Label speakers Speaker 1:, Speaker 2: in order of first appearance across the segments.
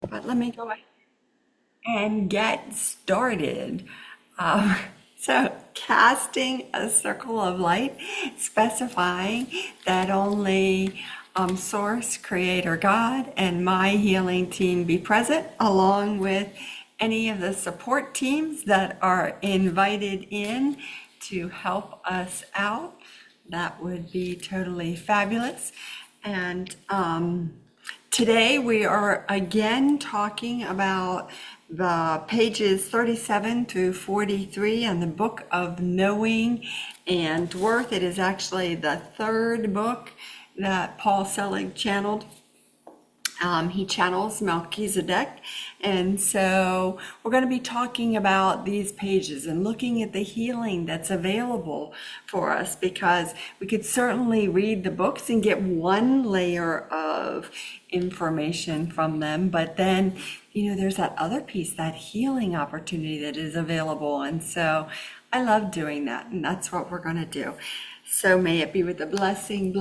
Speaker 1: But let me go ahead and get started. Um, so, casting a circle of light, specifying that only Source, Creator God, and my healing team be present, along with any of the support teams that are invited in to help us out. That would be totally fabulous. And today we are again talking about the pages 37 through 43 in the book of Knowing and Worth. It is actually the third book that Paul Selig channeled. He channels Melchizedek. And so we're going to be talking about these pages and looking at the healing that's available for us, because we could certainly read the books and get one layer of information from them. But then, there's that other piece, that healing opportunity that is available. And so I love doing that. And that's what we're going to do. So may it be with the blessing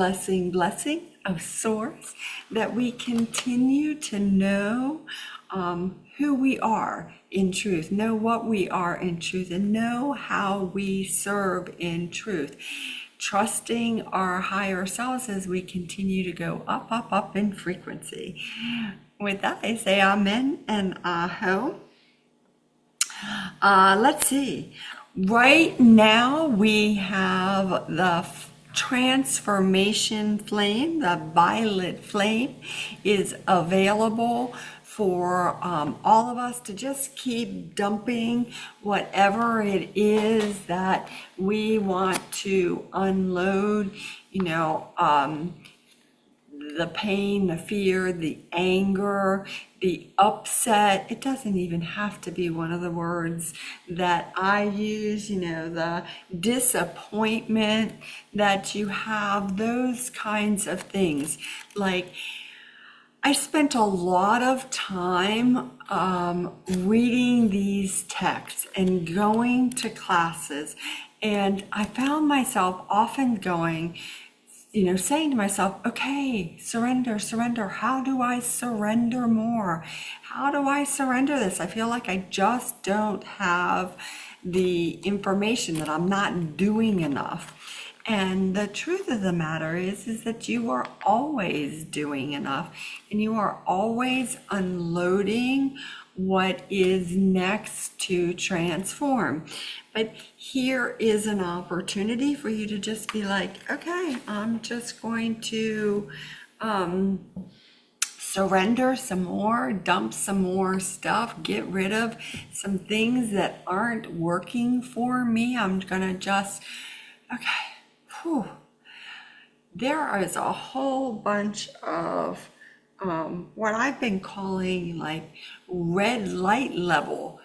Speaker 1: of Source that we continue to know who we are in truth, know what we are in truth, and know how we serve in truth. Trusting our higher selves as we continue to go up in frequency. With that, I say amen and aho. Let's see. Right now we have the transformation flame, the violet flame, is available for all of us to just keep dumping whatever it is that we want to unload, the pain, the fear, the anger, the upset. It doesn't even have to be one of the words that I use, the disappointment that you have, those kinds of things. Like, I spent a lot of time reading these texts and going to classes, and I found myself often going, saying to myself, okay, surrender. How do I surrender more? How do I surrender this? I feel like I just don't have the information, that I'm not doing enough. And the truth of the matter is that you are always doing enough, and you are always unloading what is next to transform. But here is an opportunity for you to just be like, okay, I'm just going to surrender some more, dump some more stuff, get rid of some things that aren't working for me. I'm gonna just, okay, whew. There is a whole bunch of what I've been calling like red light level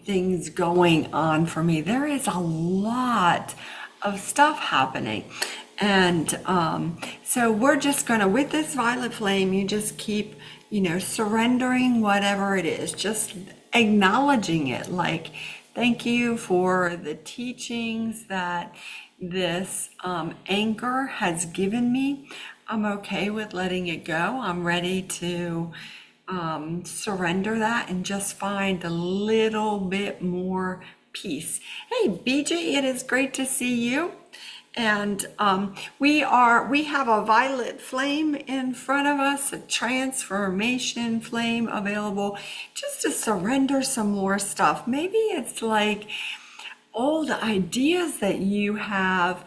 Speaker 1: things going on for me. There is a lot of stuff happening. And so we're just going to, with this violet flame, you just keep, surrendering whatever it is, just acknowledging it. Like, thank you for the teachings that this anchor has given me. I'm okay with letting it go. I'm ready to surrender that and just find a little bit more peace. Hey, BJ, it is great to see you. And we have a violet flame in front of us, a transformation flame available, just to surrender some more stuff. Maybe it's like old ideas that you have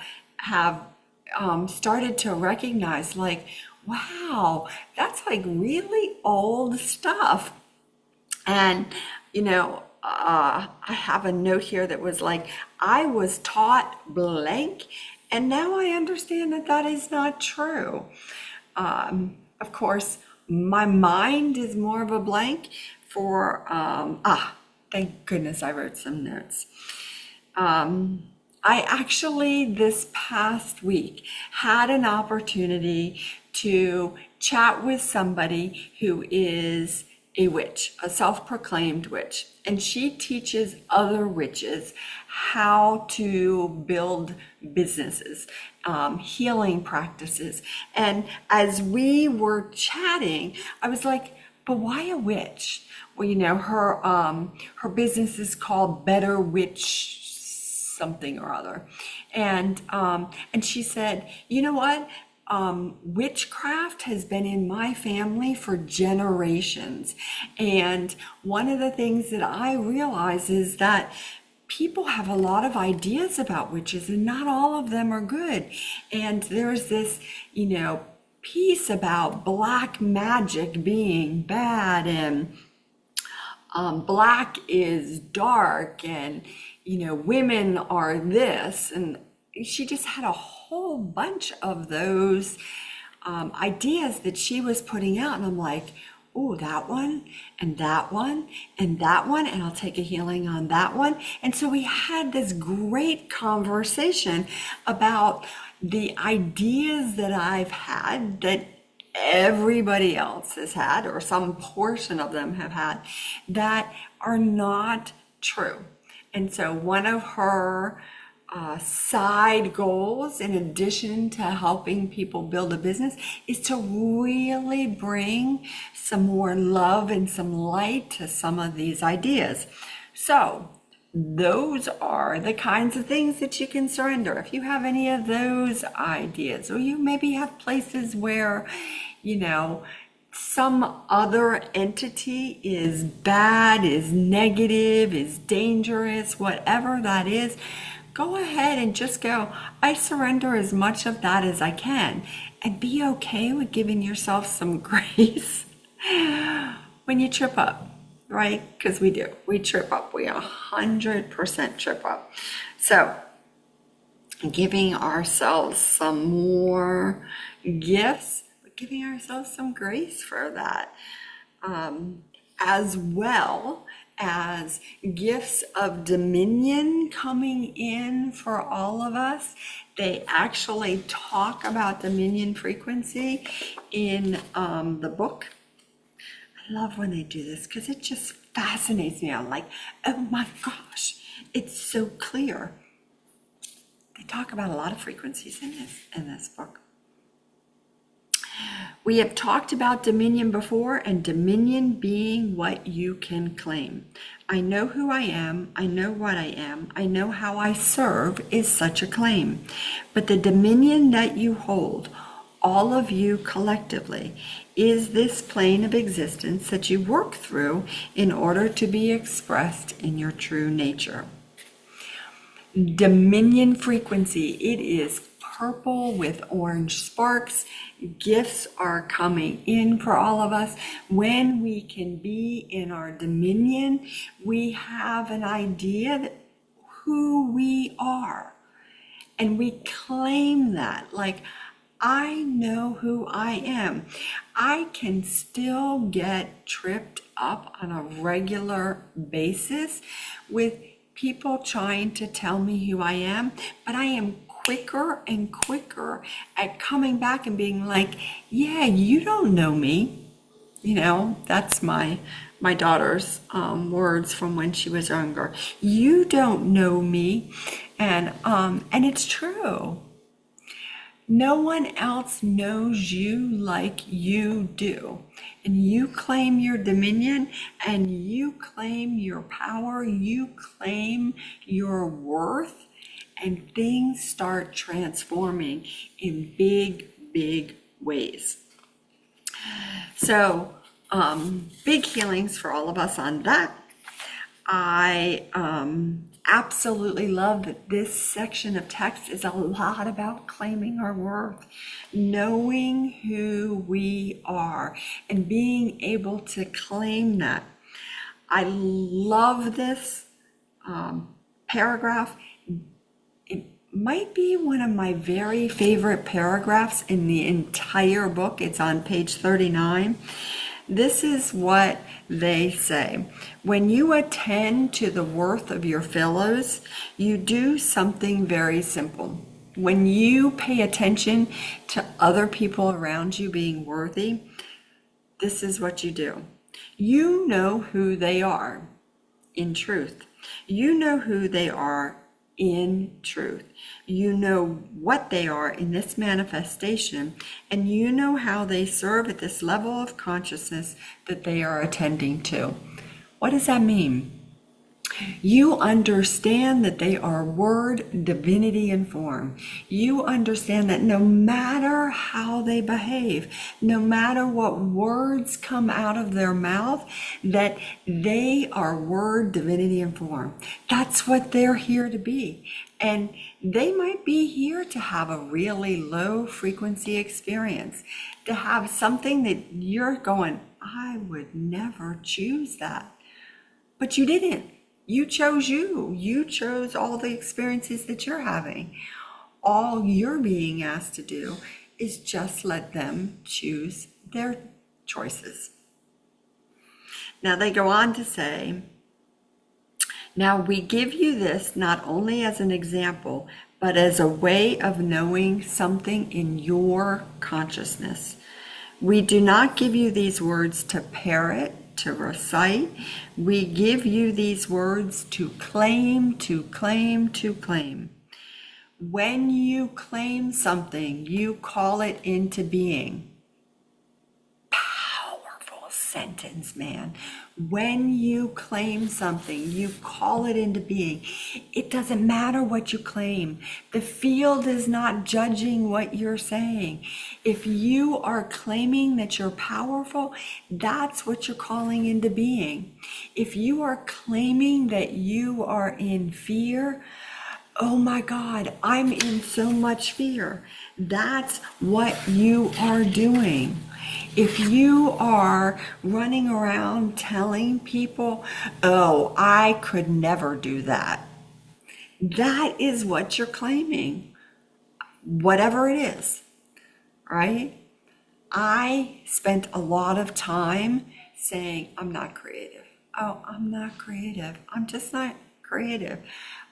Speaker 1: started to recognize, like, wow, that's like really old stuff. And, I have a note here that was like, I was taught blank, and now I understand that that is not true. Of course, my mind is more of a blank for, thank goodness I wrote some notes. I actually, this past week, had an opportunity to chat with somebody who is a witch, a self-proclaimed witch, and she teaches other witches how to build businesses, healing practices. And as we were chatting, I was like, but why a witch? Well, her business is called Better Witch something or other. And she said, you know what? Witchcraft has been in my family for generations. And one of the things that I realize is that people have a lot of ideas about witches and not all of them are good. And there's this, piece about black magic being bad and black is dark and, women are this. And she just had a whole bunch of those ideas that she was putting out. And I'm like, oh, that one and that one and that one, and I'll take a healing on that one. And so we had this great conversation about the ideas that I've had that everybody else has had, or some portion of them have had, that are not true. And so one of her side goals, in addition to helping people build a business, is to really bring some more love and some light to some of these ideas. So those are the kinds of things that you can surrender. If you have any of those ideas, or you maybe have places where, some other entity is bad, is negative, is dangerous, whatever that is, go ahead and just go, I surrender as much of that as I can, and be okay with giving yourself some grace when you trip up, right? Because we do. We trip up. We 100% trip up. So giving ourselves some more gifts, but giving ourselves some grace for that, as well as gifts of dominion coming in for all of us. They actually talk about dominion frequency in the book. I love when they do this because it just fascinates me. I'm like, oh my gosh, it's so clear. They talk about a lot of frequencies in this book. We have talked about dominion before, and dominion being what you can claim. I know who I am, I know what I am, I know how I serve is such a claim. But the dominion that you hold, all of you collectively, is this plane of existence that you work through in order to be expressed in your true nature. Dominion frequency, it is purple with orange sparks. Gifts are coming in for all of us. When we can be in our dominion, we have an idea that who we are. And we claim that, like, I know who I am. I can still get tripped up on a regular basis with people trying to tell me who I am, but I am quicker and quicker at coming back and being like, yeah, you don't know me. That's my daughter's words from when she was younger. You don't know me. And it's true. No one else knows you like you do. And you claim your dominion, and you claim your power, you claim your worth, and things start transforming in big, big ways. So, big healings for all of us on that. I absolutely love that this section of text is a lot about claiming our worth, knowing who we are, and being able to claim that. I love this paragraph. It might be one of my very favorite paragraphs in the entire book. It's on page 39. This is what they say. When you attend to the worth of your fellows, you do something very simple. When you pay attention to other people around you being worthy, this is what you do. You know who they are in truth. You know who they are in truth. You know what they are in this manifestation, and you know how they serve at this level of consciousness that they are attending to. What does that mean? You understand that they are word, divinity, and form. You understand that no matter how they behave, no matter what words come out of their mouth, that they are word, divinity, and form. That's what they're here to be. And they might be here to have a really low frequency experience, to have something that you're going, I would never choose that. But you didn't. You chose you. You chose all the experiences that you're having. All you're being asked to do is just let them choose their choices. Now they go on to say, now we give you this not only as an example, but as a way of knowing something in your consciousness. We do not give you these words to parrot, to recite. We give you these words to claim, to claim, to claim. When you claim something, you call it into being. Powerful sentence, man. When you claim something, you call it into being. It doesn't matter what you claim. The field is not judging what you're saying. If you are claiming that you're powerful, that's what you're calling into being. If you are claiming that you are in fear, oh my God, I'm in so much fear. That's what you are doing. If you are running around telling people, oh, I could never do that, that is what you're claiming, whatever it is, right? I spent a lot of time saying, I'm not creative. Oh, I'm not creative. I'm just not creative.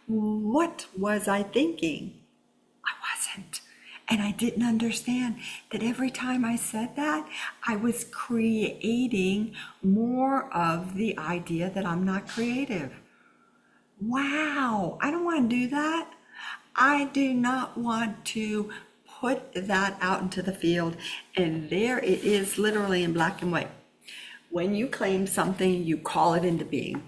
Speaker 1: What was I thinking? I wasn't. And I didn't understand that every time I said that, I was creating more of the idea that I'm not creative. Wow, I don't want to do that. I do not want to put that out into the field. And there it is, literally in black and white. When you claim something, you call it into being,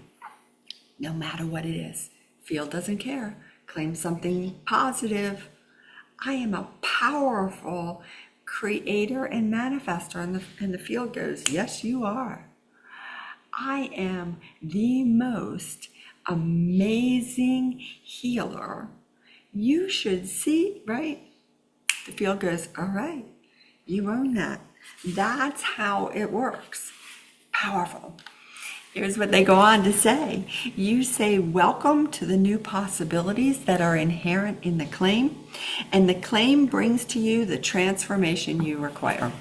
Speaker 1: no matter what it is. Field doesn't care. Claim something positive. I am a powerful creator and manifester. And the field goes, yes, you are. I am the most amazing healer. You should see, right? The field goes, all right, you own that. That's how it works. Powerful. Here's what they go on to say. You say, welcome to the new possibilities that are inherent in the claim, and the claim brings to you the transformation you require.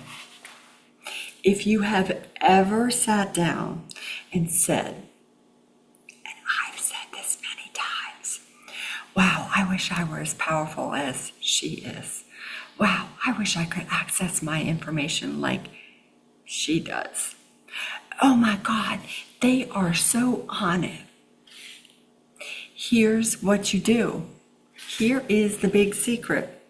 Speaker 1: If you have ever sat down and said, and I've said this many times, wow, I wish I were as powerful as she is. Wow, I wish I could access my information like she does. Oh my God, they are so on it. Here's what you do. Here is the big secret.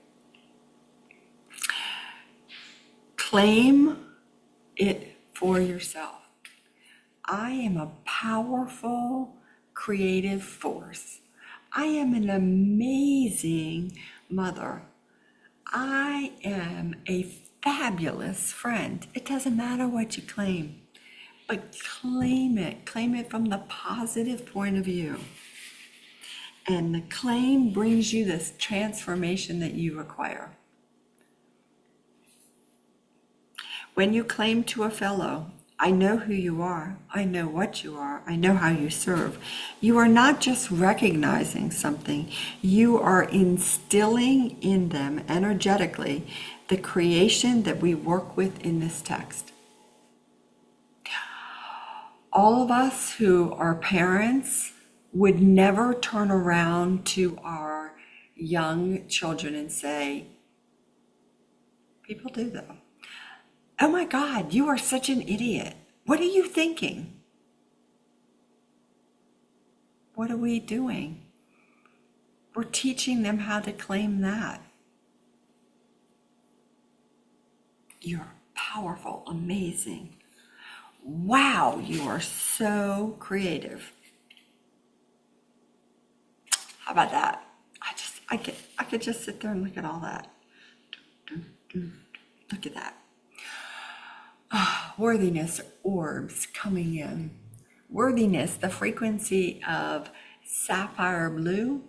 Speaker 1: Claim it for yourself. I am a powerful creative force. I am an amazing mother. I am a fabulous friend. It doesn't matter what you claim. But claim it from the positive point of view. And the claim brings you this transformation that you require. When you claim to a fellow, I know who you are, I know what you are, I know how you serve, you are not just recognizing something, you are instilling in them energetically the creation that we work with in this text. All of us who are parents would never turn around to our young children and say, people do though, oh my God, you are such an idiot. What are you thinking? What are we doing? We're teaching them how to claim that. You're powerful, amazing. Wow, you are so creative. How about that? I could just sit there and look at all that. Look at that. Worthiness orbs coming in. Worthiness, the frequency of sapphire blue.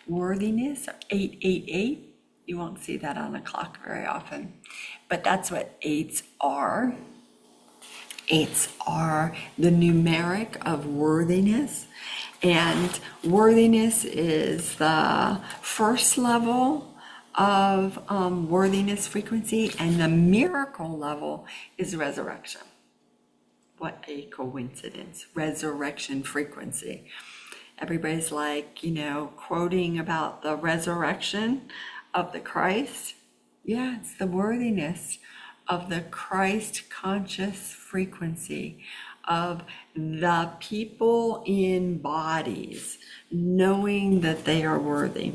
Speaker 1: Worthiness, 888. You won't see that on a clock very often, but that's what eights are. Eights are the numeric of worthiness, and worthiness is the first level of worthiness frequency, and the miracle level is resurrection. What a coincidence. Resurrection frequency. Everybody's like, quoting about the resurrection of the Christ. Yeah, it's the worthiness of the Christ conscious frequency of the people in bodies knowing that they are worthy.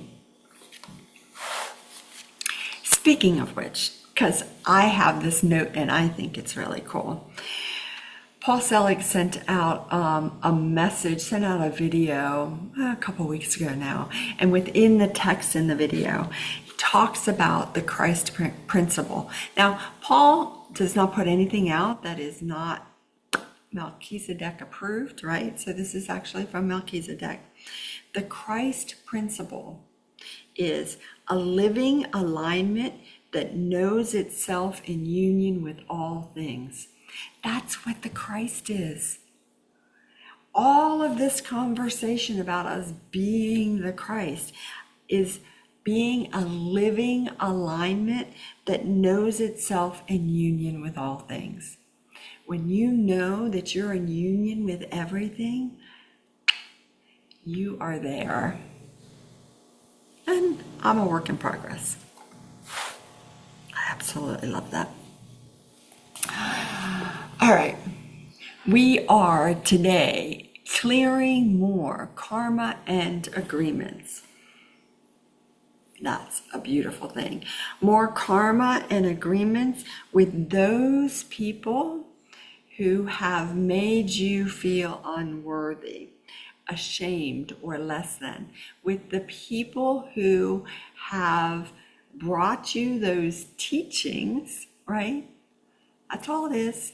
Speaker 1: Speaking of which, because I have this note and I think it's really cool. Paul Selig sent out a video a couple weeks ago now, and within the text in the video, he talks about the Christ principle. Now, Paul does not put anything out that is not Melchizedek approved, right? So this is actually from Melchizedek. The Christ principle is a living alignment that knows itself in union with all things. That's what the Christ is. All of this conversation about us being the Christ is being a living alignment that knows itself in union with all things. When you know that you're in union with everything, you are there. And I'm a work in progress. I absolutely love that. All right. We are today clearing more karma and agreements. That's a beautiful thing. More karma and agreements with those people who have made you feel unworthy, ashamed, or less than. With the people who have brought you those teachings, right? That's all it is.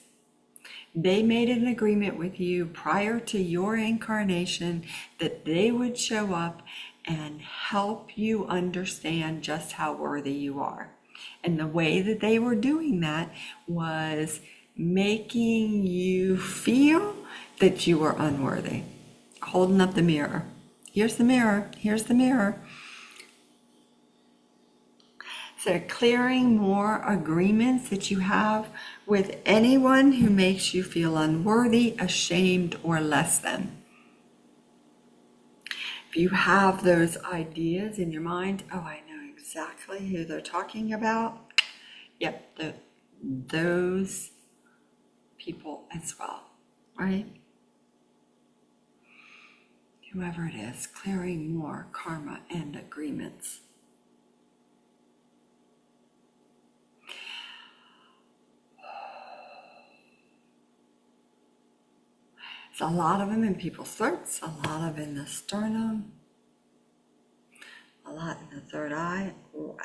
Speaker 1: They made an agreement with you prior to your incarnation that they would show up and help you understand just how worthy you are. And the way that they were doing that was making you feel that you were unworthy. Holding up the mirror. Here's the mirror. Here's the mirror. So clearing more agreements that you have with anyone who makes you feel unworthy, ashamed, or less than. If you have those ideas in your mind, oh, I know exactly who they're talking about. Yep, those people as well, right? Whoever it is, clearing more karma and agreements. There's a lot of them in people's throats, a lot of in the sternum, a lot in the third eye. Wow,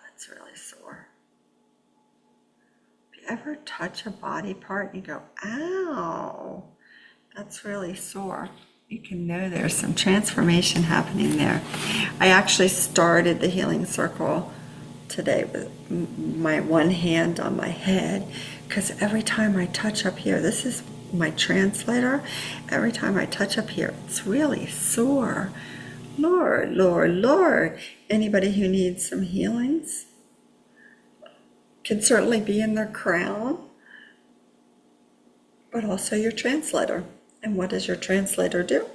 Speaker 1: that's really sore. If you ever touch a body part and you go, ow, that's really sore, you can know there's some transformation happening there. I actually started the healing circle today with my one hand on my head, because every time I touch up here, this is my translator, every time I touch up here, it's really sore. Lord, Lord, Lord. Anybody who needs some healings can certainly be in their crown, but also your translator. And what does your translator do?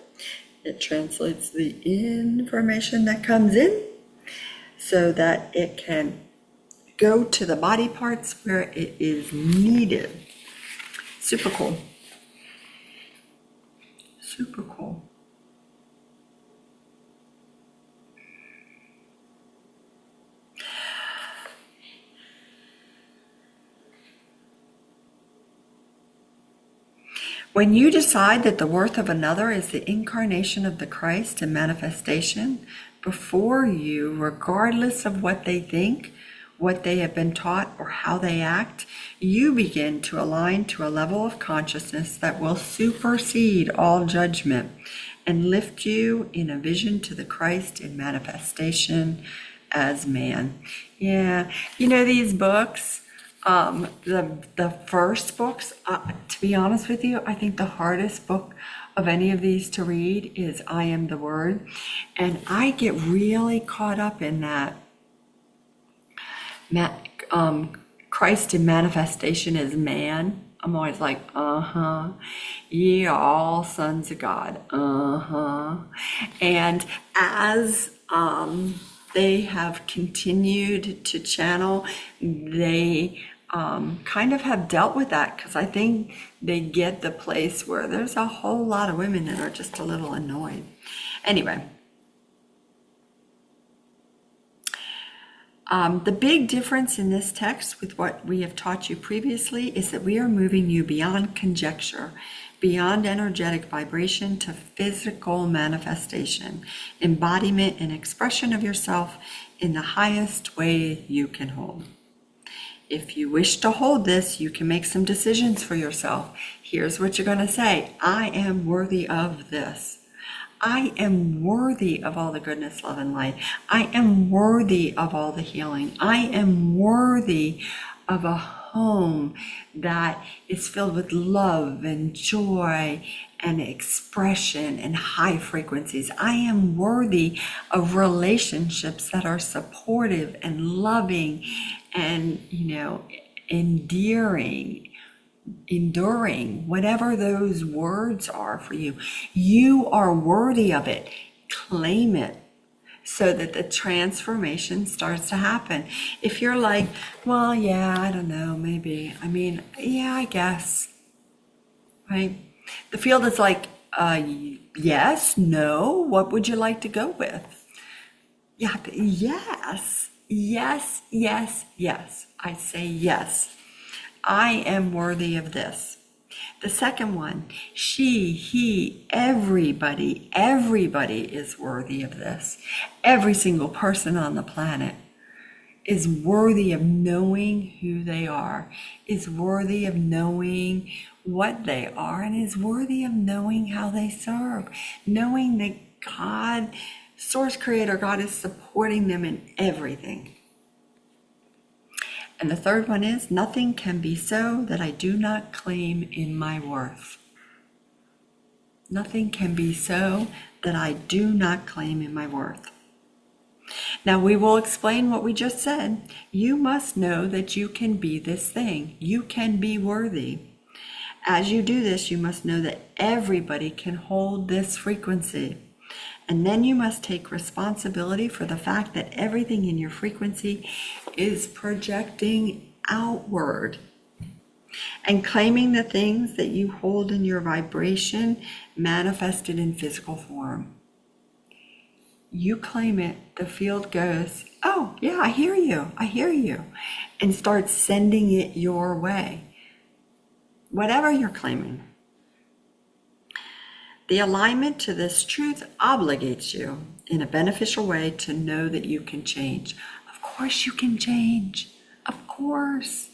Speaker 1: It translates the information that comes in so that it can go to the body parts where it is needed. Super cool. Super cool. When you decide that the worth of another is the incarnation of the Christ and manifestation before you, regardless of what they think, what they have been taught, or how they act, you begin to align to a level of consciousness that will supersede all judgment and lift you in a vision to the Christ in manifestation as man. Yeah, these books, the first books, to be honest with you, I think the hardest book of any of these to read is I Am the Word. And I get really caught up in that. Christ in manifestation as man. I'm always like, ye are all sons of God. And as they have continued to channel, they kind of have dealt with that, because I think they get the place where there's a whole lot of women that are just a little annoyed. Anyway. The big difference in this text with what we have taught you previously is that we are moving you beyond conjecture, beyond energetic vibration to physical manifestation, embodiment and expression of yourself in the highest way you can hold. If you wish to hold this, you can make some decisions for yourself. Here's what you're going to say. I am worthy of this. I am worthy of all the goodness, love, and light. I am worthy of all the healing. I am worthy of a home that is filled with love and joy and expression and high frequencies. I am worthy of relationships that are supportive and loving and, enduring, whatever those words are for you. You are worthy of it. Claim it so that the transformation starts to happen. If you're like, well, yeah, I don't know, maybe. Yeah, I guess. Right? The field is like, yes, no, what would you like to go with? Yeah, yes, yes, yes, yes. I say yes. I am worthy of this. The second one, she, he, everybody is worthy of this. Every single person on the planet is worthy of knowing who they are, is worthy of knowing what they are, and is worthy of knowing how they serve, knowing that God, Source Creator, God is supporting them in everything. And the third one is, nothing can be so that I do not claim in my worth. Nothing can be so that I do not claim in my worth. Now we will explain what we just said. You must know that you can be this thing. You can be worthy. As you do this, you must know that everybody can hold this frequency. And then you must take responsibility for the fact that everything in your frequency is projecting outward and claiming the things that you hold in your vibration manifested in physical form. You claim it, the field goes, oh, yeah, I hear you, and starts sending it your way. Whatever you're claiming. The alignment to this truth obligates you in a beneficial way to know that you can change. Of course you can change. Of course.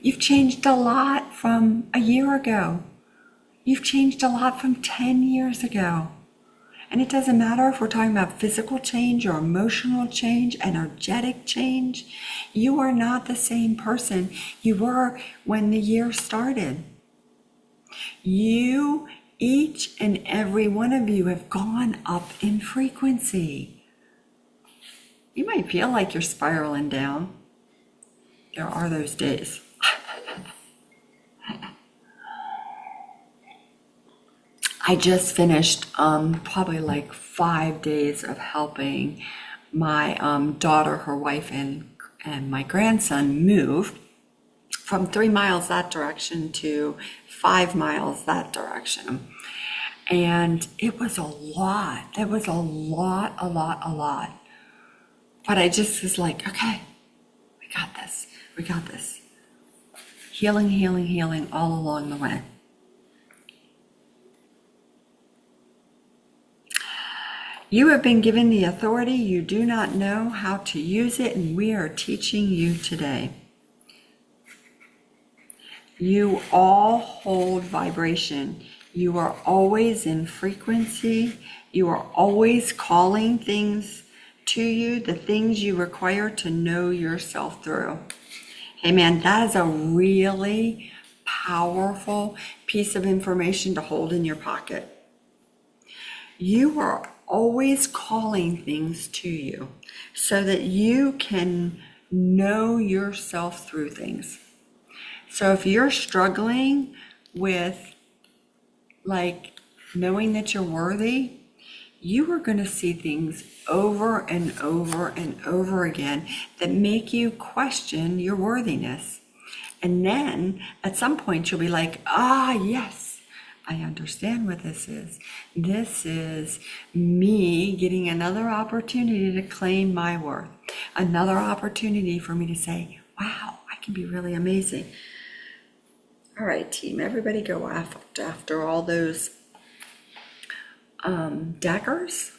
Speaker 1: You've changed a lot from a year ago. You've changed a lot from 10 years ago. And it doesn't matter if we're talking about physical change or emotional change, energetic change. You are not the same person you were when the year started. Each and every one of you have gone up in frequency. You might feel like you're spiraling down. There are those days. I just finished probably like 5 days of helping my daughter, her wife, and my grandson move from 3 miles that direction to 5 miles that direction. And it was a lot. It was a lot. But I just was like, okay, we got this. Healing all along the way. You have been given the authority. You do not know how to use it, and we are teaching you today. You all hold vibration. You are always in frequency. You are always calling things to you, the things you require to know yourself through. Hey man, that is a really powerful piece of information to hold in your pocket. You are always calling things to you so that you can know yourself through things. So if you're struggling with like knowing that you're worthy, you are going to see things over and over and over again that make you question your worthiness. And then at some point you'll be like, yes, I understand what this is. This is me getting another opportunity to claim my worth. Another opportunity for me to say, wow, I can be really amazing. All right, team, everybody go after all those daggers,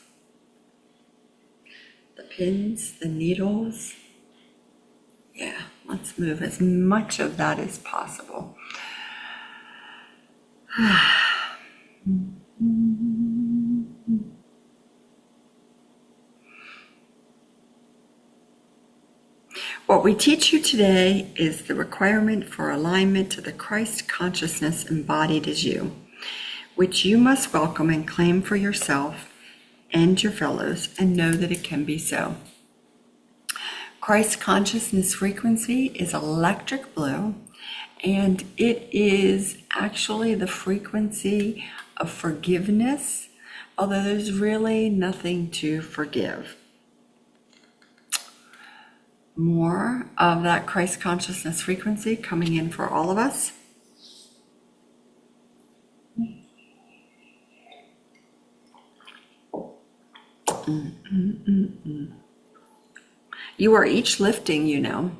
Speaker 1: the pins, the needles. Yeah, let's move as much of that as possible. What we teach you today is the requirement for alignment to the Christ consciousness embodied as you, which you must welcome and claim for yourself and your fellows, and know that it can be so. Christ consciousness frequency is electric blue, and it is actually the frequency of forgiveness, although there's really nothing to forgive. More of that Christ consciousness frequency coming in for all of us. You are each lifting, you know.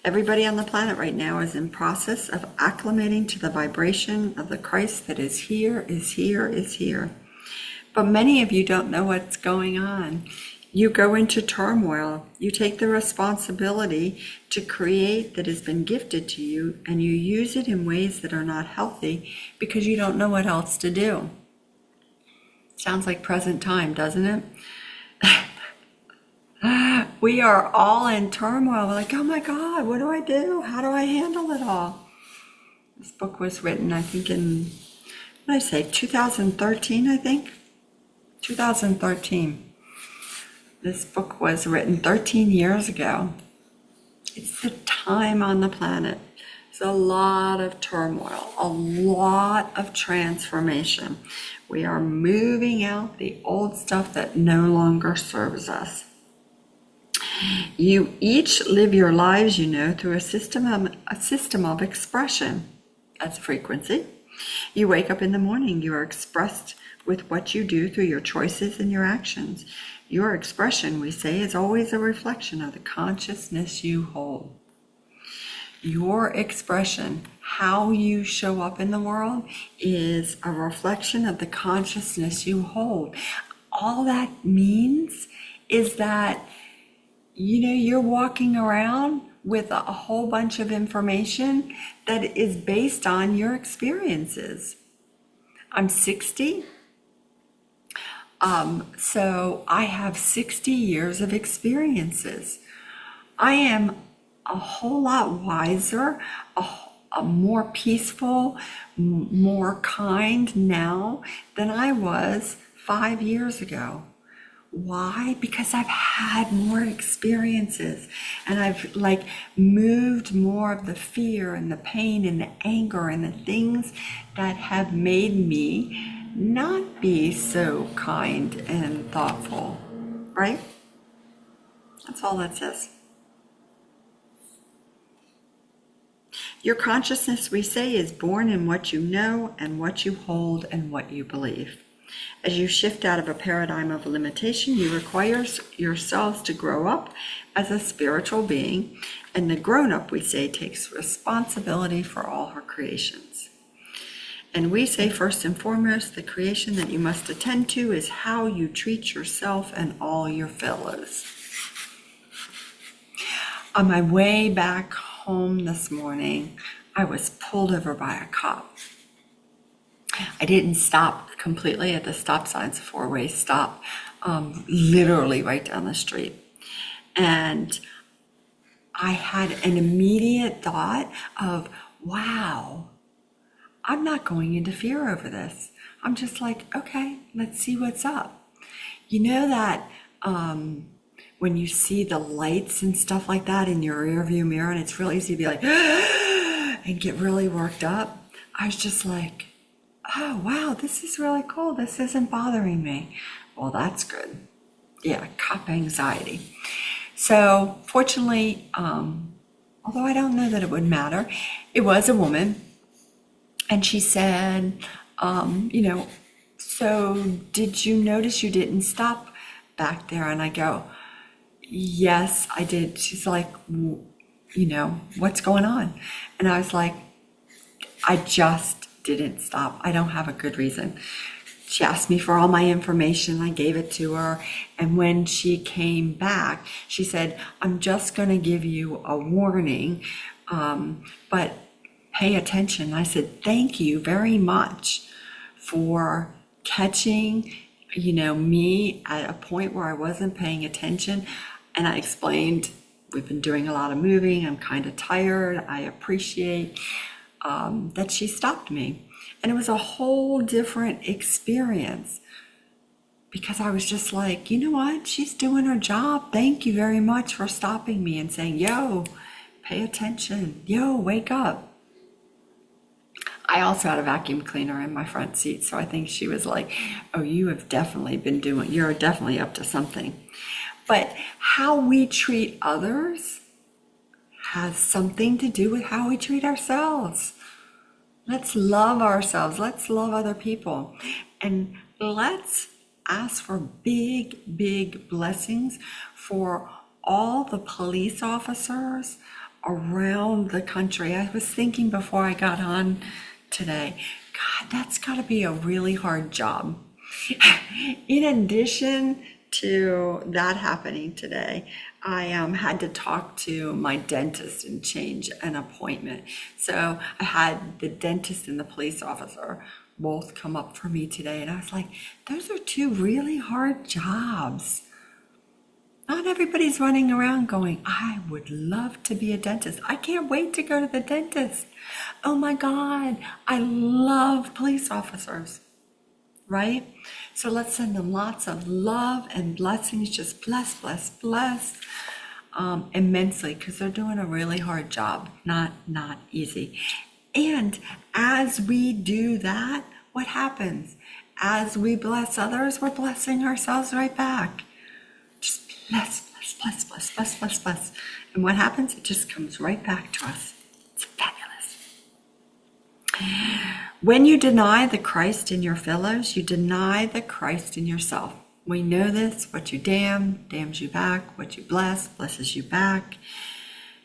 Speaker 1: Everybody on the planet right now is in process of acclimating to the vibration of the Christ that is here, is here, is here. But many of you don't know what's going on. You go into turmoil. You take the responsibility to create that has been gifted to you, and you use it in ways that are not healthy because you don't know what else to do. Sounds like present time, doesn't it? We are all in turmoil. We're like, oh my God, what do I do? How do I handle it all? This book was written, I think, in, what did I say, 2013, I think? 2013. This book was written 13 years ago. It's the time on the planet. There's a lot of turmoil, a lot of transformation. We are moving out the old stuff that no longer serves us. You each live your lives, you know, through a system of expression. That's frequency. You wake up in the morning. You are expressed with what you do through your choices and your actions. Your expression, we say, is always a reflection of the consciousness you hold. Your expression, how you show up in the world, is a reflection of the consciousness you hold. All that means is that, you know, you're walking around with a whole bunch of information that is based on your experiences. I'm 60. So I have 60 years of experiences. I am a whole lot wiser, a more peaceful, more kind now than I was 5 years ago. Why? Because I've had more experiences, and I've like moved more of the fear and the pain and the anger and the things that have made me not be so kind and thoughtful, right? That's all that says. Your consciousness, we say, is born in what you know and what you hold and what you believe. As you shift out of a paradigm of limitation, you require yourselves to grow up as a spiritual being, and the grown-up, we say, takes responsibility for all her creations. And we say, first and foremost, the creation that you must attend to is how you treat yourself and all your fellows. On my way back home this morning, I was pulled over by a cop. I didn't stop completely at the stop sign. It's a four-way stop, literally right down the street. And I had an immediate thought of, wow, I'm not going into fear over this. I'm just like, okay, let's see what's up. You know that when you see the lights and stuff like that in your rearview mirror, and it's real easy to be like, and get really worked up. I was just like, oh, wow, this is really cool. This isn't bothering me. Well, that's good. Yeah, cop anxiety. So fortunately, although I don't know that it would matter, it was a woman. And she said, so did you notice you didn't stop back there? And I go, yes, I did. She's like, what's going on? And I was like, I just didn't stop. I don't have a good reason. She asked me for all my information. I gave it to her. And when she came back, she said, I'm just going to give you a warning, but pay attention. I said, thank you very much for catching, me at a point where I wasn't paying attention. And I explained, we've been doing a lot of moving. I'm kind of tired. I appreciate that she stopped me. And it was a whole different experience because I was just like, you know what? She's doing her job. Thank you very much for stopping me and saying, yo, pay attention. Yo, wake up. I also had a vacuum cleaner in my front seat. So I think she was like, oh, you're definitely up to something. But how we treat others has something to do with how we treat ourselves. Let's love ourselves. Let's love other people. And let's ask for big, big blessings for all the police officers around the country. I was thinking before I got on today, God, that's got to be a really hard job. In addition to that happening today, I had to talk to my dentist and change an appointment. So I had the dentist and the police officer both come up for me today. And I was like, those are two really hard jobs. Not everybody's running around going, I would love to be a dentist. I can't wait to go to the dentist. Oh my God, I love police officers. Right? So let's send them lots of love and blessings. Just bless immensely, because they're doing a really hard job. Not easy. And as we do that, what happens? As we bless others, we're blessing ourselves right back. Just bless. And what happens? It just comes right back to us. It's fabulous. When you deny the Christ in your fellows, you deny the Christ in yourself. We know this. What you damn, damns you back. What you bless, blesses you back.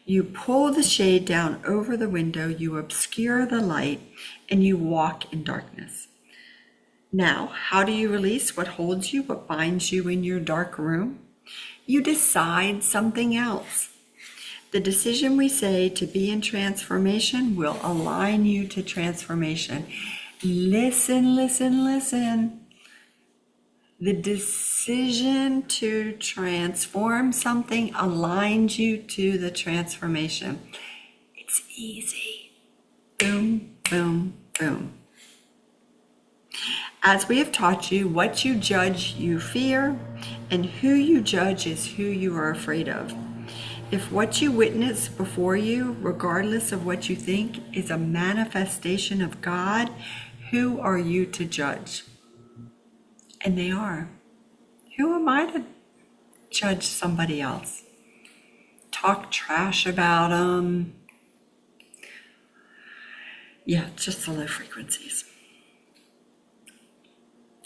Speaker 1: You pull the shade down over the window, you obscure the light, and you walk in darkness. Now, how do you release what holds you, what binds you in your dark room? You decide something else. The decision we say to be in transformation will align you to transformation. Listen. The decision to transform something aligns you to the transformation. It's easy. Boom, boom, boom. As we have taught you, what you judge, you fear, and who you judge is who you are afraid of. If what you witness before you, regardless of what you think, is a manifestation of God, who are you to judge? And they are. Who am I to judge somebody else? Talk trash about them. Yeah, just the low frequencies.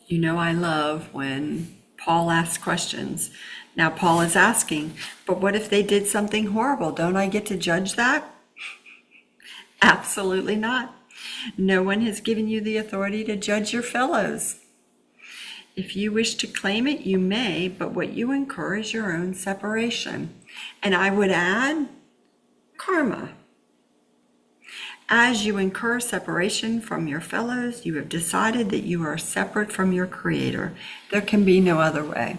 Speaker 1: You know, I love when Paul asks questions. Now Paul is asking, but what if they did something horrible? Don't I get to judge that? Absolutely not. No one has given you the authority to judge your fellows. If you wish to claim it, you may, but what you incur is your own separation. And I would add, karma. As you incur separation from your fellows, you have decided that you are separate from your Creator. There can be no other way.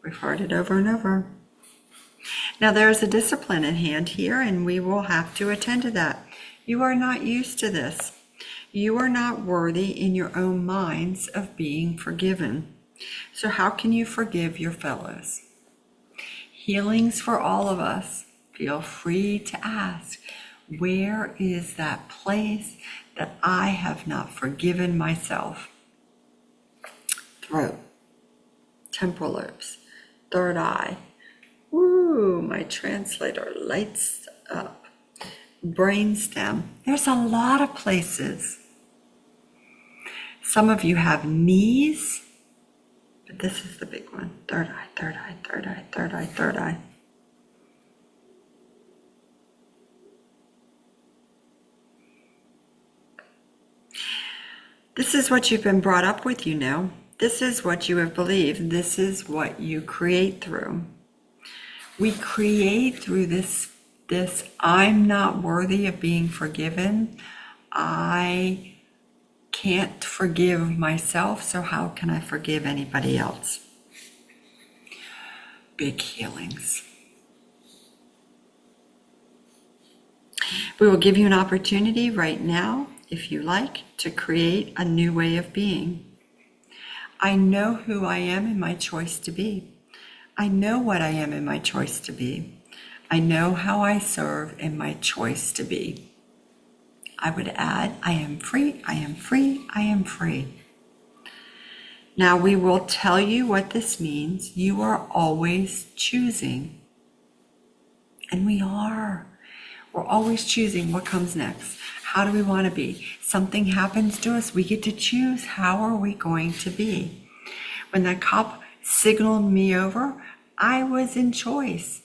Speaker 1: We've heard it over and over. Now there is a discipline in hand here, and we will have to attend to that. You are not used to this. You are not worthy in your own minds of being forgiven. So how can you forgive your fellows? Healings for all of us. Feel free to ask, where is that place that I have not forgiven myself? Throat, temporal lobes, third eye. Woo, my translator lights up. Brainstem. There's a lot of places. Some of you have knees, but this is the big one. Third eye, third eye, third eye, third eye, third eye. This is what you've been brought up with, you know. This is what you have believed. This is what you create through. We create through this I'm not worthy of being forgiven. I can't forgive myself, so how can I forgive anybody else? Big healings. We will give you an opportunity right now, if you like, to create a new way of being. I know who I am in my choice to be. I know what I am in my choice to be. I know how I serve in my choice to be. I would add, I am free, I am free, I am free. Now we will tell you what this means. You are always choosing. And we are. We're always choosing what comes next. How do we want to be? Something happens to us, we get to choose how are we going to be. When that cop signaled me over, I was in choice.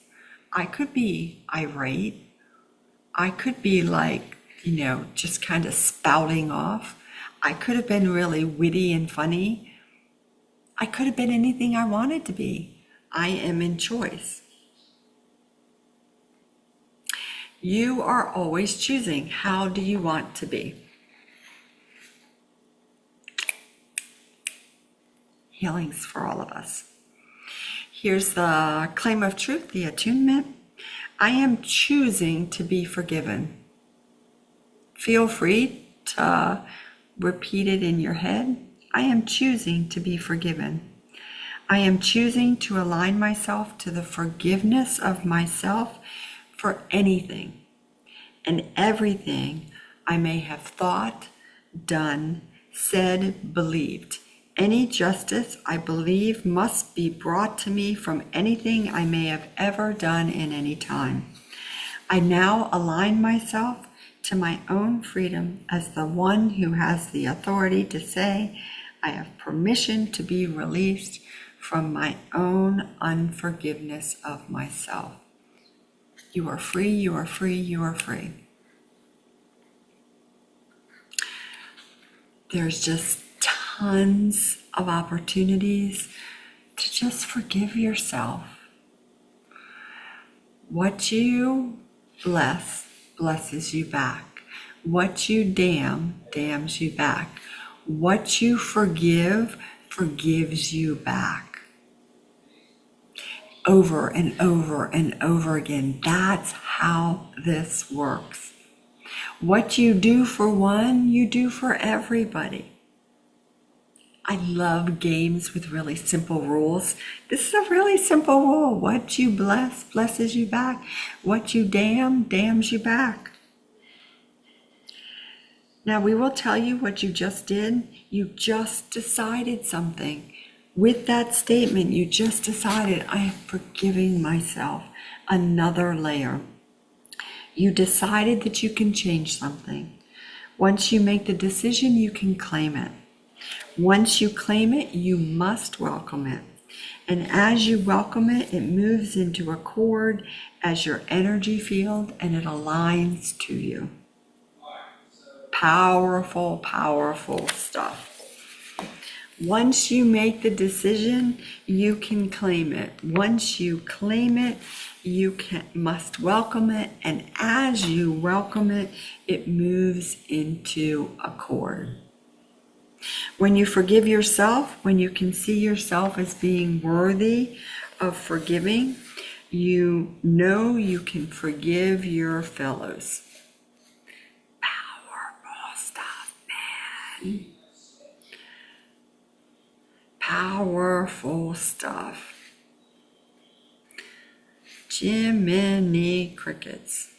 Speaker 1: I could be irate. I could be like, just kind of spouting off. I could have been really witty and funny. I could have been anything I wanted to be. I am in choice. You are always choosing. How do you want to be? Healings for all of us. Here's the claim of truth, the attunement. I am choosing to be forgiven. Feel free to repeat it in your head. I am choosing to be forgiven. I am choosing to align myself to the forgiveness of myself for anything and everything I may have thought, done, said, believed. Any justice I believe must be brought to me from anything I may have ever done in any time. I now align myself to my own freedom as the one who has the authority to say, I have permission to be released from my own unforgiveness of myself. You are free, you are free, you are free. There's just tons of opportunities to just forgive yourself. What you bless, blesses you back. What you damn, damns you back. What you forgive, forgives you back. Over and over and over again. That's how this works. What you do for one, you do for everybody. I love games with really simple rules. This is a really simple rule. What you bless, blesses you back. What you damn, damns you back. Now we will tell you what you just did. You just decided something. With that statement, you just decided, I am forgiving myself. Another layer. You decided that you can change something. Once you make the decision, you can claim it. Once you claim it, you must welcome it. And as you welcome it, it moves into accord as your energy field and it aligns to you. Powerful, powerful stuff. Once you make the decision, you can claim it. Once you claim it, you must welcome it. And as you welcome it, it moves into accord. When you forgive yourself, when you can see yourself as being worthy of forgiving, you know you can forgive your fellows. Powerful stuff, man. Powerful stuff. Jiminy crickets.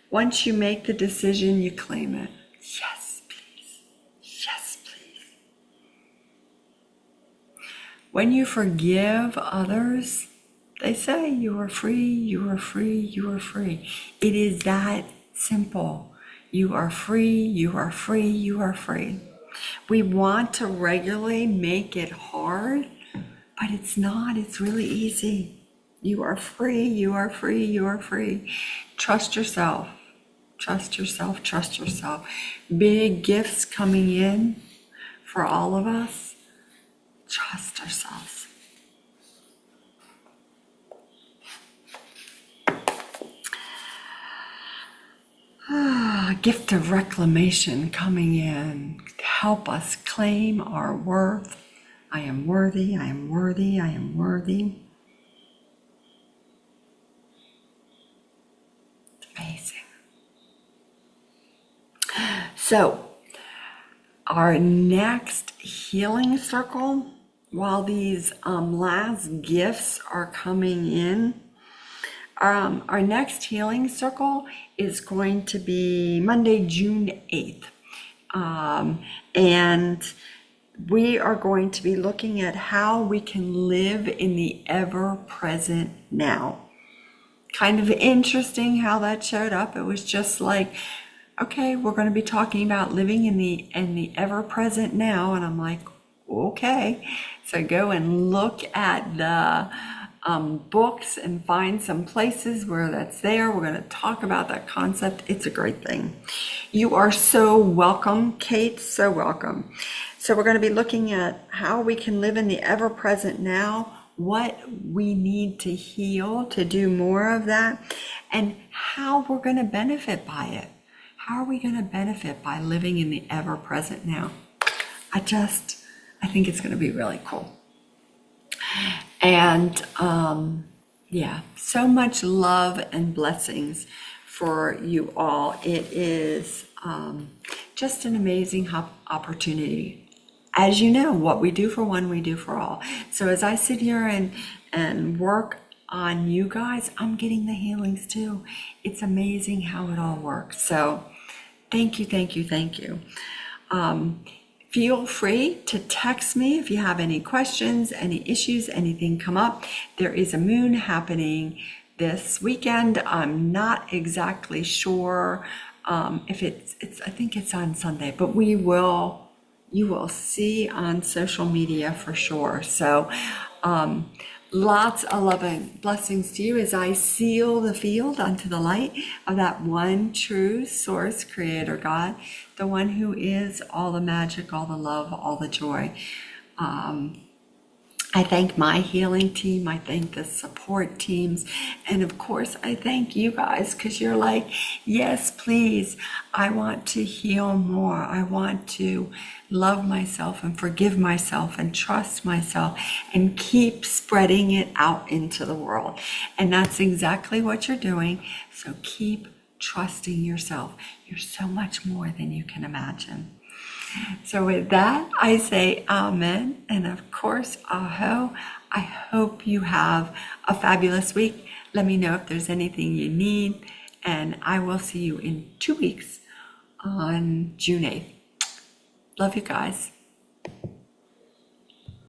Speaker 1: Once you make the decision, you claim it. Yes, please. Yes, please. When you forgive others, they say you are free, you are free, you are free. It is that simple. You are free, you are free, you are free. We want to regularly make it hard, but it's not. It's really easy. You are free, you are free, you are free. Trust yourself. Trust yourself, trust yourself. Big gifts coming in for all of us. Trust ourselves. Gift of reclamation coming in to help us claim our worth. I am worthy, I am worthy, I am worthy. It's amazing. So, our next healing circle, while these last gifts are coming in, our next healing circle is going to be Monday, June 8th. And we are going to be looking at how we can live in the ever-present now. Kind of interesting how that showed up. It was just like, okay, we're going to be talking about living in the ever-present now. And I'm like, okay. So go and look at the books and find some places where that's there. We're going to talk about that concept. It's a great thing. You are so welcome, Kate, so welcome. So we're going to be looking at how we can live in the ever-present now, what we need to heal to do more of that, and how we're going to benefit by it. How are we going to benefit by living in the ever-present now? I think it's going to be really cool. And yeah, so much love and blessings for you all. It is just an amazing opportunity. As you know, what we do for one, we do for all. So as I sit here and work on you guys, I'm getting the healings too. It's amazing how it all works. So thank you, thank you, thank you. Feel free to text me if you have any questions, any issues, anything come up. There is a moon happening this weekend. I'm not exactly sure if it's I think it's on Sunday, but you will see on social media for sure. So lots of love and blessings to you as I seal the field unto the light of that one true source, creator God, the one who is all the magic, all the love, all the joy. I thank my healing team. I thank the support teams. And of course, I thank you guys because you're like, yes, please. I want to heal more. I want to love myself and forgive myself and trust myself and keep spreading it out into the world. And that's exactly what you're doing. So keep trusting yourself. You're so much more than you can imagine. So with that, I say amen. And of course, aho. I hope you have a fabulous week. Let me know if there's anything you need. And I will see you in 2 weeks on June 8th. Love you guys.